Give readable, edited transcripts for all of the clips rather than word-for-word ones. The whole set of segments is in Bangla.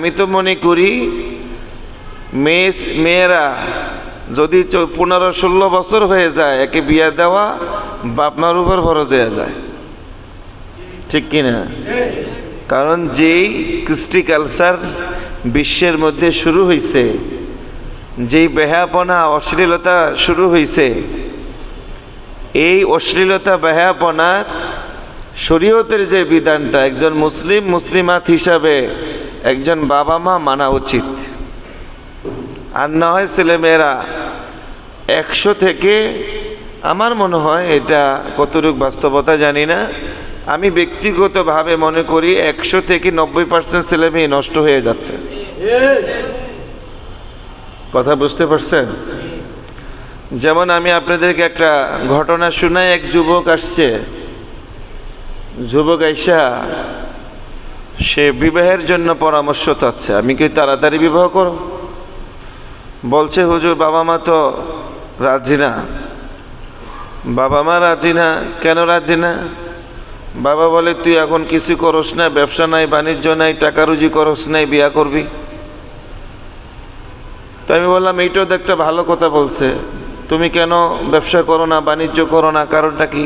আমি তো মনে করি মেয়েরা যদি 15-16 বছর হয়ে যায় একে বিয়ে দেওয়া বাপ মার উপর ফরজ হয়ে যায়, ঠিক কিনা? কারণ যেই কৃষ্টি কালচার বিশ্বের মধ্যে শুরু হয়েছে, যেই বেহাপনা অশ্লীলতা শুরু হয়েছে, এই অশ্লীলতা বেহাপনা শরীয়তের যে বিধানটা একজন মুসলিমাত হিসাবে একজন বাবা মা মানা উচিত। আর না হয় ছেলেমেয়েরা 100 থেকে, আমার মনে হয় এটা কতটুকু বাস্তবতা জানি না, আমি ব্যক্তিগতভাবে মনে করি 100 থেকে 90% ছেলেমেয়ে নষ্ট হয়ে যাচ্ছে। কথা বুঝতে পারছেন? যেমন আমি আপনাদেরকে একটা ঘটনা শোনাই। এক যুবক আসছে, যুবক আইসা সে বিবাহের জন্য পরামর্শ চাচ্ছে। আমি কি তাড়াতাড়ি বিবাহ করো? বলছে হুজুর বাবা মা তো রাজি না। বাবা মা রাজি না? কেন রাজি না? বাবা বলে তুই এখন কিছু করস না, ব্যবসা নাই, বাণিজ্য নাই, টাকা রুজি করস নাই, বিয়া করবি। তো আমি বললাম এইটাও তো একটা ভালো কথা বলছে, তুমি কেন ব্যবসা করো না, বাণিজ্য করো না? কারণটা কি?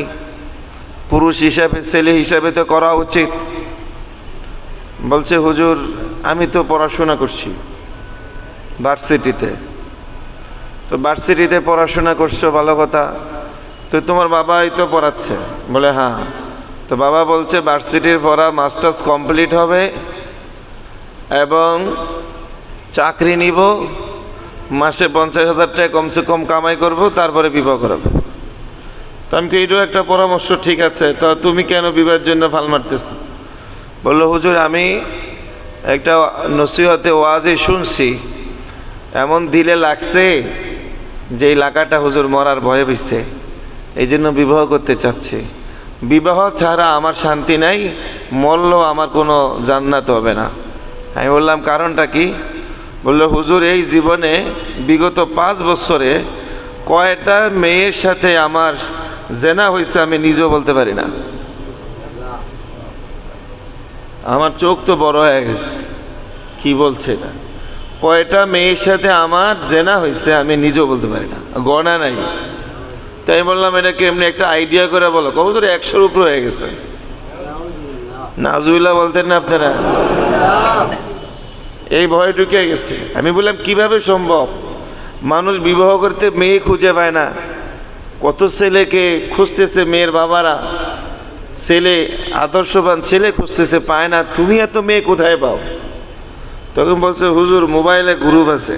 পুরুষ হিসাবে, ছেলে হিসাবে তো করা উচিত। বলছে হুজুর আমি তো পড়াশোনা করছি ভার্সিটিতে। তো ভার্সিটিতে পড়াশোনা করছো, ভালো কথা, তো তোমার বাবাই তো পড়াচ্ছে? বলে হ্যাঁ। তো বাবা বলছে ভার্সিটির পড়া মাস্টার্স কমপ্লিট হবে এবং চাকরি নিব, মাসে 50,000 টাকা কমসে কম কামাই করব, তারপরে বিবাহ করাবো। তো আমি এইটাও একটা পরামর্শ, ঠিক আছে, তো তুমি কেন বিবাহের জন্য ফাল মারতেছ? বললো হুজুর আমি একটা নসিহতে ওয়াজে শুনছি, এমন দিলে লাগছে যে এই লাগাটা হুজুর মরার ভয়ে বসছে, এই জন্য বিবাহ করতে চাচ্ছি। বিবাহ ছাড়া আমার শান্তি নাই, মরলেও আমার কোনো জান্নাত হবে না। আমি বললাম কারণটা কি? বললো হুজুর এই জীবনে বিগত 5 বছরে কয়টা মেয়ের সাথে আমার জেনা হয়েছে আমি নিজেও বলতে পারি না। আমার চোখ তো বড় হয়ে গেছে, কি বলছে এটা? কয়টা মেয়ের সাথে আমার জেনা হয়েছে আমি নিজেও বলতে পারি না, গণা নাই। তাই বললাম এটাকে এমনি একটা আইডিয়া করে বলো। হুজুর 100-র উপর হয়ে গেছে। নাজুবিল্লাহ বলতেন না আপনারা? এই ভয় ঢুকে গেছে। আমি বললাম কিভাবে সম্ভব? মানুষ বিবাহ করতে মেয়ে খুঁজে পায় না, কত ছেলেকে খুঁজতেছে মেয়ের বাবারা, ছেলে আদর্শবান ছেলে খুঁজতেছে, পায় না, তুমি এত মেয়ে কোথায় পাও? তখন বলছে হুজুর মোবাইলে গ্রুপ আছে।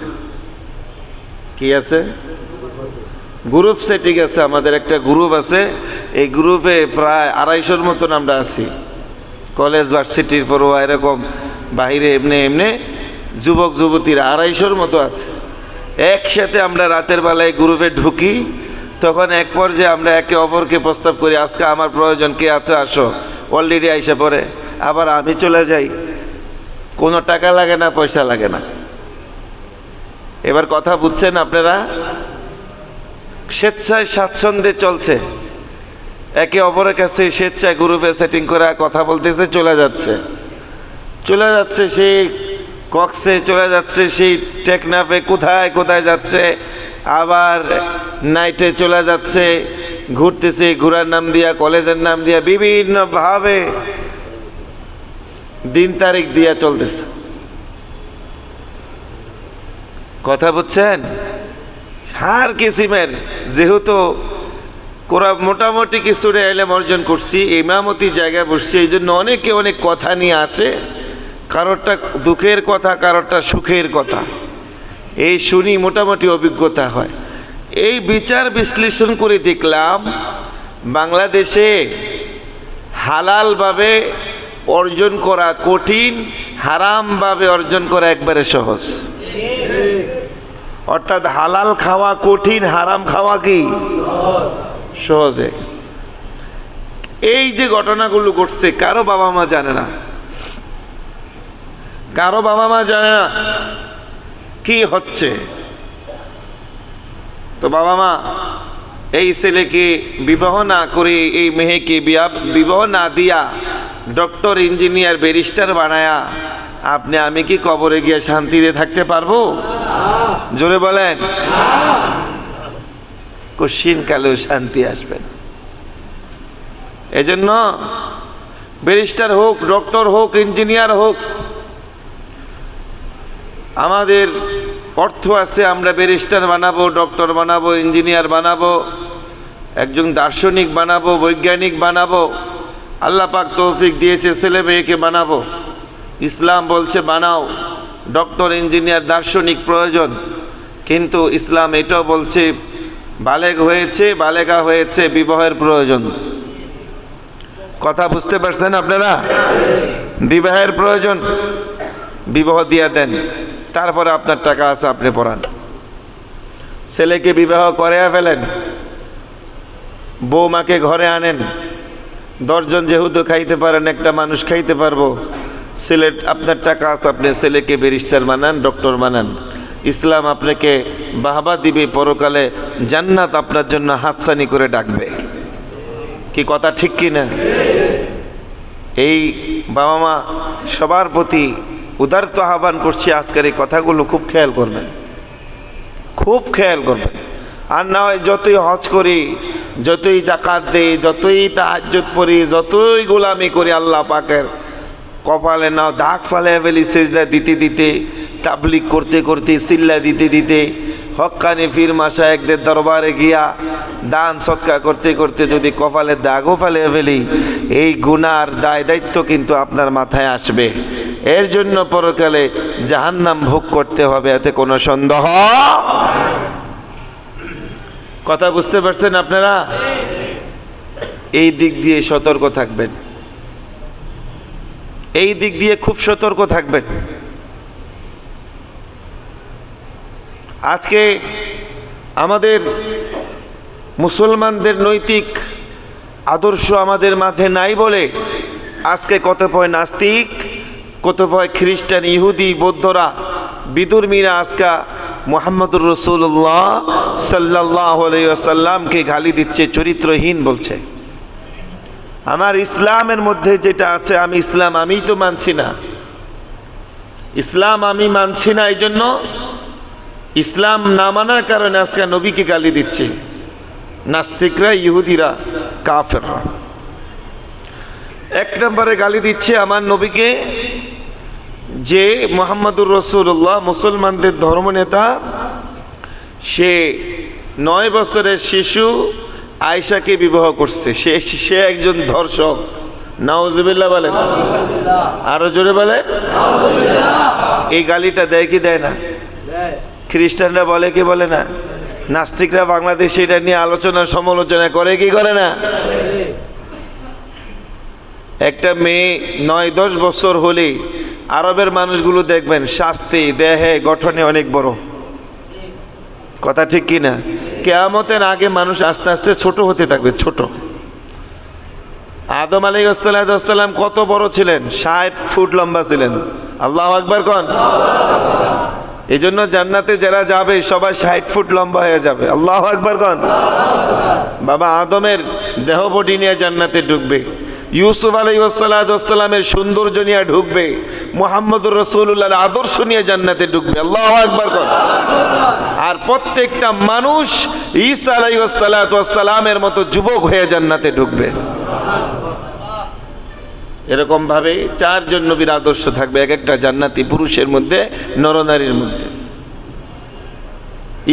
কি আছে? গ্রুপ সেটিং আছে, আমাদের একটা গ্রুপ আছে, এই গ্রুপে প্রায় 250-র মতন আমরা আছি। কলেজ ভার্সিটির পড়ুয়া এরকম বাহিরে এমনি এমনি যুবক যুবতীরা 250-র মতো আছে। একসাথে আমরা রাতের বেলায় গ্রুপে ঢুকি, তখন এক পর্যায়ে আমরা একে অপরকে প্রস্তাব করি আজকে আমার প্রয়োজন, কে আছে আসো। অলরেডি আইসা পড়ে, আবার আমি চলে যাই, কোনো টাকা লাগে না, পয়সা লাগে না। এবার কথা বুঝছেন আপনারা? স্বেচ্ছায় স্বাচ্ছন্দ্যে চলছে, একে অপরের কাছে স্বেচ্ছায় গ্রুপে সেটিং করে কথা বলতেছে, চলে যাচ্ছে সেই কক্সে, চলে যাচ্ছে সেই টেকনাফে, কোথায় কোথায় যাচ্ছে, আবার নাইটে চলে যাচ্ছে, ঘুরতেছে, ঘোরার নাম দিয়া, কলেজের নাম দিয়া, বিভিন্নভাবে দিন তারিখ দিয়া চলতেছে। কথা বুঝছেন? হার কিসিমের, যেহেতু মোটামুটি কিছুটা এলেম অর্জন করছি, ইমামতি জায়গায় বসছি, এই জন্য অনেকে অনেক কথা নিয়ে আসে, কারোরটা দুঃখের কথা, কারোরটা সুখের কথা, এই শুনি মোটামুটি অভিজ্ঞতা হয়। এই বিচার বিশ্লেষণ করে দেখলাম বাংলাদেশে হালালভাবে অর্জন করা কঠিন, হারামভাবে অর্জন করা একবারে সহজ। অর্থাৎ হালাল খাওয়া কঠিন, হারাম খাওয়া কি সহজ হয়ে গেছে। এই যে ঘটনাগুলো ঘটছে কারো বাবা মা জানে না, কারো বাবা মা জানে না কি হচ্ছে। তো বাবা মা এই ছেলেকে বিবাহ না করে, এই মেয়েকে বিবাহ না দিয়া ডক্টর, ইঞ্জিনিয়ার, ব্যারিস্টার বানায়া আপনি আমি কি কবরে গিয়ে শান্তিতে থাকতে পারবো? জোরে বলেন। কশিন কালেও শান্তি আসবে না। এজন্য ব্যারিস্টার হোক, ডক্টর হোক, ইঞ্জিনিয়ার হোক, আমাদের অর্থ আছে, আমরা ব্যারিস্টার বানাবো, ডক্টর বানাবো, ইঞ্জিনিয়ার বানাবো, একজন দার্শনিক বানাবো, বৈজ্ঞানিক বানাবো। আল্লাহ পাক তৌফিক দিয়েছে, ছেলে মেয়েকে বানাবো। ইসলাম বলছে বানাও, ডক্টর, ইঞ্জিনিয়ার, দার্শনিক প্রয়োজন। কিন্তু ইসলাম এটাও বলছে বালেগ হয়েছে, বালেগা হয়েছে, বিবাহের প্রয়োজন। কথা বুঝতে পারছেন আপনারা? বিবাহের প্রয়োজন, বিবাহ দিয়ে দেন, তারপরে আপনার টাকা আছে, আপনি পড়ান। ছেলেকে বিবাহ করে ফেলেন, বৌমাকে ঘরে আনেন। 10 জন যেহেতু খাইতে পারেন, একটা মানুষ খাইতে পারবো। ছেলে, আপনার টাকা আছে, আপনি ছেলেকে ব্যারিস্টার বানান, ডক্টর বানান। ইসলাম আপনাকে বাহবা দিবে, পরকালে জান্নাত আপনার জন্য হাতছানি করে ডাকবে। কি কথা ঠিক কি না? এই বাবা মা সবার প্রতি উদারত আহ্বান করছি, আজকের এই কথাগুলো খুব খেয়াল করবেন, খুব খেয়াল করবেন। আর না হয় যতই হজ করি, যতই জাকাত দেই, যতই তাহাজ্জুদ পড়ি, যতই গোলামি করি, আল্লাহ পাকের কপালে নাও দাগ ফালে ফেলি, সেজদা দিতে দিতে, তাবলিগ করতে করতে, সিল্লা দিতে দিতে, হক্কানি ফির মাশায়েখদের দরবারে গিয়া দান সৎকা করতে করতে যদি কপালে দাগও ফেলে ফেলি, এই গুনার দায় দায়িত্ব কিন্তু আপনার মাথায় আসবে। এর জন্য পরকালে জাহান্নাম ভোগ করতে হবে, এতে কোনো সন্দেহ। কথা বুঝতে পারছেন আপনারা? এই দিক দিয়ে সতর্ক থাকবেন, এই দিক দিয়ে খুব সতর্ক থাকবেন। আজকে আমাদের মুসলমানদের নৈতিক আদর্শ আমাদের মাঝে নাই বলে আজকে কতিপয় নাস্তিক, কতিপয় খ্রিস্টান, ইহুদি, বৌদ্ধরা, বিদুর্মীরা আজকে মুহাম্মদুর রাসূলুল্লাহ সাল্লাল্লাহু আলাইহি ওয়াসাল্লামকে গালি দিচ্ছে, চরিত্রহীন বলছে। আমার ইসলামের মধ্যে যেটা আছে, আমি ইসলাম আমিই তো মানছি না, ইসলাম আমি মানছি না, এই জন্য ইসলাম না মানার কারণে আজকে নবীকে গালি দিচ্ছে নাস্তিকরা, ইহুদিরা, কাফেররা। 1 নম্বরে গালি দিচ্ছে আমার নবীকে, যে মুহাম্মদুর রাসূলুল্লাহ মুসলমানদের ধর্মনেতা, সে 9 বছরের শিশু আয়েশাকে বিবাহ করছে, সে একজন ধর্ষক। নাউজুবিল্লাহ বলেন, আরো জোরে বলেন। এই গালিটা দেয় কি দেয় না? খ্রিস্টানরা বলে কি বলে না? নাস্তিকরা বাংলাদেশে এটা নিয়ে আলোচনা সমালোচনা করে কি করে না? একটা মেয়ে 9-10 বছর হলে আরবের মানুষগুলো দেখবেন শাস্তি, দেহে, গঠনে অনেক বড়। কথা ঠিক কি না? কিয়ামতের আগে মানুষ আস্তে আস্তে ছোট হতে থাকবে, ছোট। আদম আলাইহিস সালাম কত বড় ছিলেন? 60 ফুট লম্বা ছিলেন। আল্লাহু আকবার কোন। এই জন্য জান্নাতে যারা যাবে সবাই 60 ফুট লম্বা হয়ে যাবে। আল্লাহু আকবার কোন। বাবা আদমের দেহ বডি নিয়ে জান্নাতে ঢুকবে, ইউসুফ আলাইহিস সালামের সৌন্দর্য নিয়ে ঢুকবে, মুহাম্মদুর রাসূলুল্লাহর আদর্শ নিয়ে জান্নাতে ঢুকবে। আল্লাহু আকবার কোন। আর প্রত্যেকটা মানুষ ঈসা আলাইহিস সালামের মতো যুবক হয়ে জান্নাতে ঢুকবে। এরকম ভাবে 4 জন নবীর আদর্শ থাকবে এক একটা জান্নাতি পুরুষের মধ্যে, নরনারীর মধ্যে।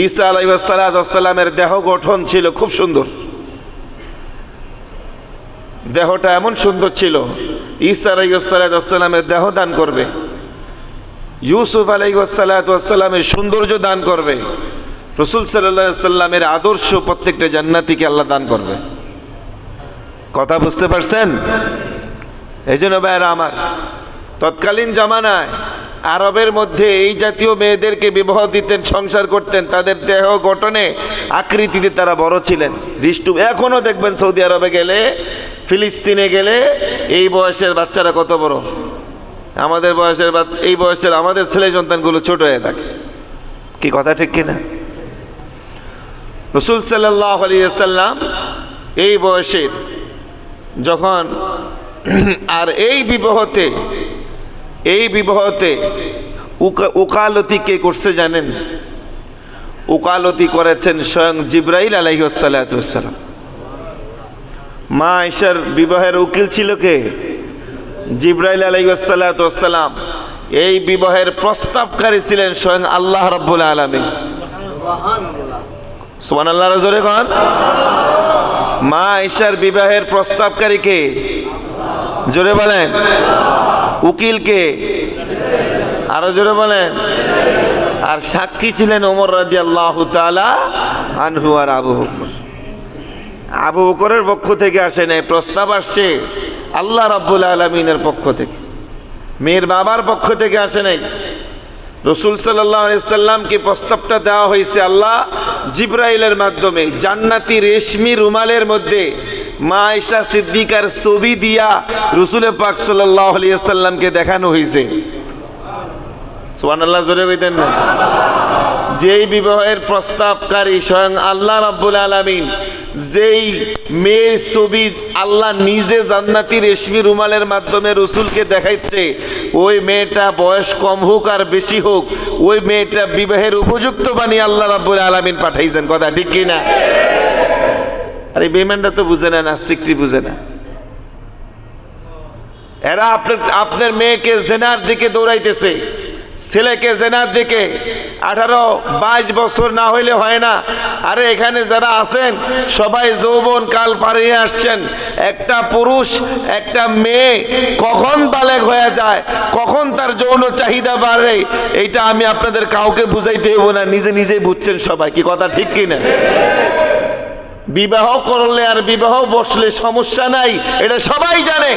ঈসা আলাইহিস সালামের দেহ গঠন ছিল খুব সুন্দর, দেহটা এমন সুন্দর ছিল। ঈসা আলাইহিস সালামের দেহ দান করবে, ইউসুফ আলাইহিস সালামের সৌন্দর্য দান করবে, রাসূল সাল্লাল্লাহু আলাইহি সাল্লামের আদর্শ প্রত্যেকটা জান্নাতীকে আল্লাহ দান করবে। কথা বুঝতে পারছেন? এই জন্য ভাইরা আমার, তৎকালীন জামানায় আরবের মধ্যে এই জাতীয় মেয়েদেরকে বিবাহ দিতেন, সংসার করতেন। তাদের দেহ গঠনে, আকৃতিতে তারা বড় ছিলেন, হৃষ্ট। এখনো দেখবেন সৌদি আরবে গেলে, ফিলিস্তিনে গেলে এই বয়সের বাচ্চারা কত বড়। আমাদের বয়সের বাচ্চা, এই বয়সের আমাদের ছেলে সন্তানগুলো ছোট হয়ে থাকে। কি কথা ঠিক কিনা? রাসূল সাল্লাল্লাহু আলাইহি ওয়াসাল্লাম এই বয়সের যখন, আর এই বিবাহতে এই বিবাহতে উকালতি কে করছে জানেন? উকালতি করেছেন স্বয়ং জিবরাইল আলাইহিস সালাতু ওয়াস সালাম। মা আয়েশার বিবাহের উকিল ছিল কে? জিবরাইল আলাইহিস সালাতু ওয়াস সালাম। এই বিবাহের প্রস্তাবকারী ছিলেন স্বয়ং আল্লাহ রাব্বুল আলামিন। সুবহানাল্লাহ, জোরে কোন। মা আয়েশার বিবাহের প্রস্তাবকারী কে? জোরে বলেন। উকিল কে? আরো জোরে বলেন। আর সাক্ষী ছিলেন ওমর রাদিয়াল্লাহু তাআলা আনহু আর আবু বকর। আবু বকরের পক্ষ থেকে আসে নাই, প্রস্তাব আসছে আল্লাহ রাব্বুল আলামিনের পক্ষ থেকে, মেয়ের বাবার পক্ষ থেকে আসে নাই। রাসূল সাল্লাল্লাহু আলাইহি সাল্লামকে প্রস্তাবটা দেওয়া হয়েছে আল্লাহ জিবরাইলের মাধ্যমে। জান্নাতি রেশমি রুমালের মধ্যে মা আয়েশা সিদ্দিকার ছবি দিয়া রাসূল পাক সাল্লাল্লাহু আলাইহি সাল্লামকে দেখানো হয়েছে। সুবহানাল্লাহ, জোরে বলেন না। যেই বিবাহের প্রস্তাবকারী স্বয়ং আল্লাহ রাব্বুল আলামিন, যেই মেয়ের ছবি আল্লাহ নিজে জান্নাতি রেশমি রুমালের মাধ্যমে রাসূলকে দেখাইছে, ওই মেয়েটা বয়স কম হোক আর বেশি হোক, ওই মেয়েটা বিবাহের উপযুক্ত বানিয়ে আল্লাহ রাব্বুল আলামিন পাঠাইছেন। কথা ঠিক কি না? আরে বেঈমানরা তো বুঝে না, নাস্তিকটি বুঝে না। এরা আপনার মেয়েকে জেনার দিকে দৌড়াইতেছে, ছেলেকে জেনার দিকে। 18-22 বছর না হইলে হয় না। আরে এখানে যারা আছেন সবাই যৌবন কাল পাড়িয়ে আসছেন। একটা পুরুষ একটা মেয়ে কখন বালেগ হয়ে যায়, কখন তার যৌন চাহিদা বাড়ে, এইটা আমি আপনাদের কাউকে বুঝাইতে হইব না, নিজে নিজেই বুঝছেন সবাই। কি কথা ঠিক কিনা? বিবাহ করলে আর বিবাহ বসলে সমস্যা নাই, এটা সবাই জানে।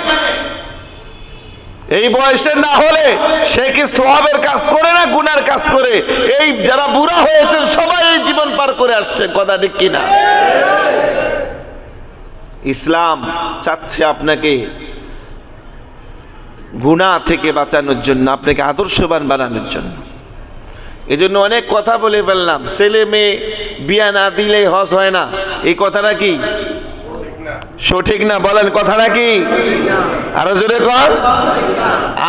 এই বয়সে না হলে সে কি সওয়াবের কাজ করে না গুনার কাজ করে? এই যারা বুড়া হয়েছেন সবাই এই জীবন পার করে আসছেন। কথা ঠিক কিনা? ইসলাম চাচ্ছে আপনাকে গুনাহ থেকে বাঁচানোর জন্য, আপনাকে আদর্শবান বানানোর জন্য। এজন্য অনেক কথা বলে ফেললাম। ছেলে মেয়ে বিয়া না দিলে হজ হয় না, এই কথাটা কি সঠিক না? বলেন কথাটা কি? আরো জোরে কর।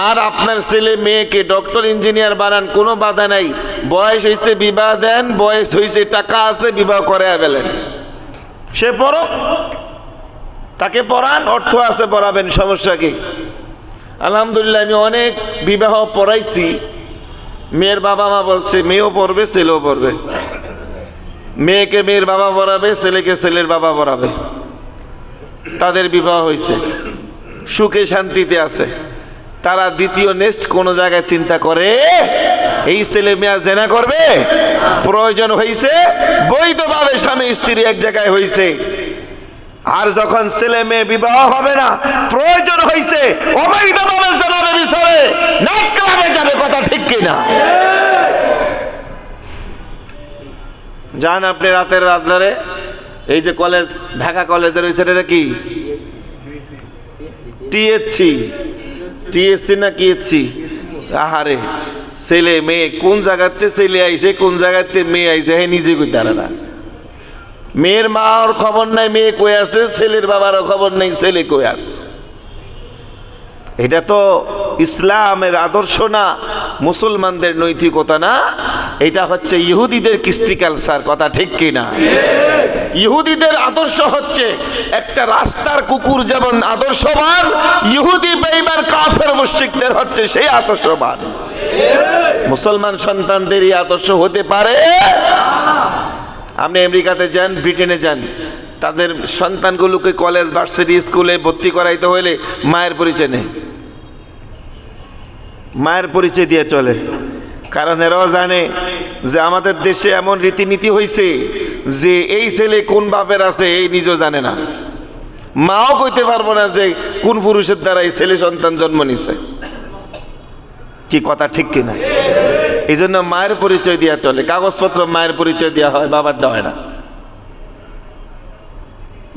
আর আপনার ছেলে মেয়েকে ডক্টর ইঞ্জিনিয়ার বানান, কোনো বাধা নাই। বয়স হয়েছে বিবাহ দেন, বয়স হয়েছে টাকা আছে বিবাহ করে ফেলেন। সে পড়ো, তাকে পড়ান, অর্থ আছে পড়াবেন, সমস্যা কি? আলহামদুলিল্লাহ আমি অনেক বিবাহ পড়াইছি। মেয়ের বাবা মা বলছে মেয়েও পড়বে ছেলেও পড়বে, মেয়েকে মেয়ের বাবা পড়াবে, ছেলেকে ছেলের বাবা পড়াবে। তাদের বিবাহ হয়েছে, সুখে শান্তিতে আছে। তারা দ্বিতীয় নেক্সট কোন জায়গায় চিন্তা করে এই ছেলে মেয়ে জেনা করবে? প্রয়োজন হয়েছে বৈধভাবে স্বামী স্ত্রী এক জায়গায় হয়েছে। আর যখন ছেলে মেয়ে বিবাহ হবে না, প্রয়োজন হয়েছে অবৈধভাবে জেনার বিচারে নাইট ক্লাবে যাবে। কথা ঠিক কিনা? যান আপনি রাতের রাতদারে, এই যে কলেজ, ঢাকা কলেজের ওই সাইডে কি টিএসসি না কিএসসি, আহারে ছেলে মেয়ে কোন জায়গাতে ছেলে আইছে কোন জায়গাতে মেয়ে আইছে হে নিজে কই তারা না। মেয়ের মার খবর নাই মেয়ে কই আছে, ছেলের বাবারও খবর নাই ছেলে কই আছে। এটা তো ইসলামের আদর্শ না, মুসলমানদের নৈতিকতা না, এটা হচ্ছে ইহুদিদের কৃষ্টি কালচার। কথা ঠিক কিনা? ইহুদিদের আদর্শ হচ্ছে একটা রাস্তার কুকুর যেমন আদর্শবান, ইহুদি বেঈমান কাফের মুশরিকদের হচ্ছে সেই আদর্শবান। মুসলমান সন্তানদের এই আদর্শ হতে পারে? আপনি আমেরিকাতে যান, ব্রিটেনে যান, তাদের সন্তানগুলোকে কলেজ ভার্সিটি স্কুলে ভর্তি করাইতে হইলে মায়ের পরিচয় নেই, মায়ের পরিচয় দিয়ে চলে। কারণ এরাও জানে যে আমাদের দেশে এমন রীতিনীতি হয়েছে যে এই ছেলে কোন বাপের আছে এই নিজেও জানে না, মাও কইতে পারবো না যে কোন পুরুষের দ্বারা এই ছেলে সন্তান জন্ম নিছে। কি কথা ঠিক কিনা? এই জন্য মায়ের পরিচয় দেওয়া চলে, কাগজপত্র মায়ের পরিচয় দেওয়া হয়, বাবার দেওয়া হয় না।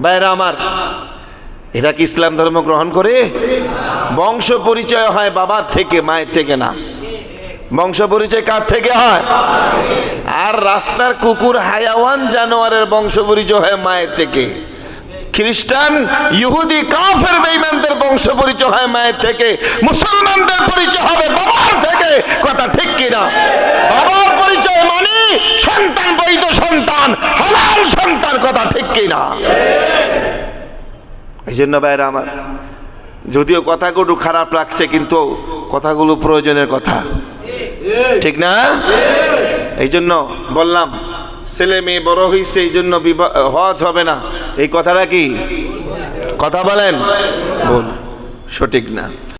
ভাইরা আমার, এরা কি ইসলাম ধর্ম গ্রহণ করে? বংশ পরিচয় হয় বাবার থেকে, মায়ের থেকে না। বংশ পরিচয় কার থেকে হয়? আর রাস্তার কুকুর হায়াওয়ান জানোয়ারের বংশ পরিচয় হয় মায়ের থেকে। খ্রিস্টান, ইহুদি, কাফের, বেঈমানদের বংশ পরিচয় হয় মায়ের থেকে, মুসলমানদের পরিচয় হবে বাবার থেকে। কথা ঠিক কিনা? বাবার পরিচয় মানে সন্তান, বৈধ সন্তান, হালাল সন্তান। কথা ঠিক কিনা? এই জন্য ভাইরা আমার, যদিও কথাগুলো খারাপ লাগছে, কিন্তু কথাগুলো প্রয়োজনের কথা, ঠিক না? এই জন্য বললাম, ছেলে মেয়ে বড় হয়েছে, এই জন্য হজ হবে না, এই কথাটা কি কথা বলেন? ভুল, সঠিক না।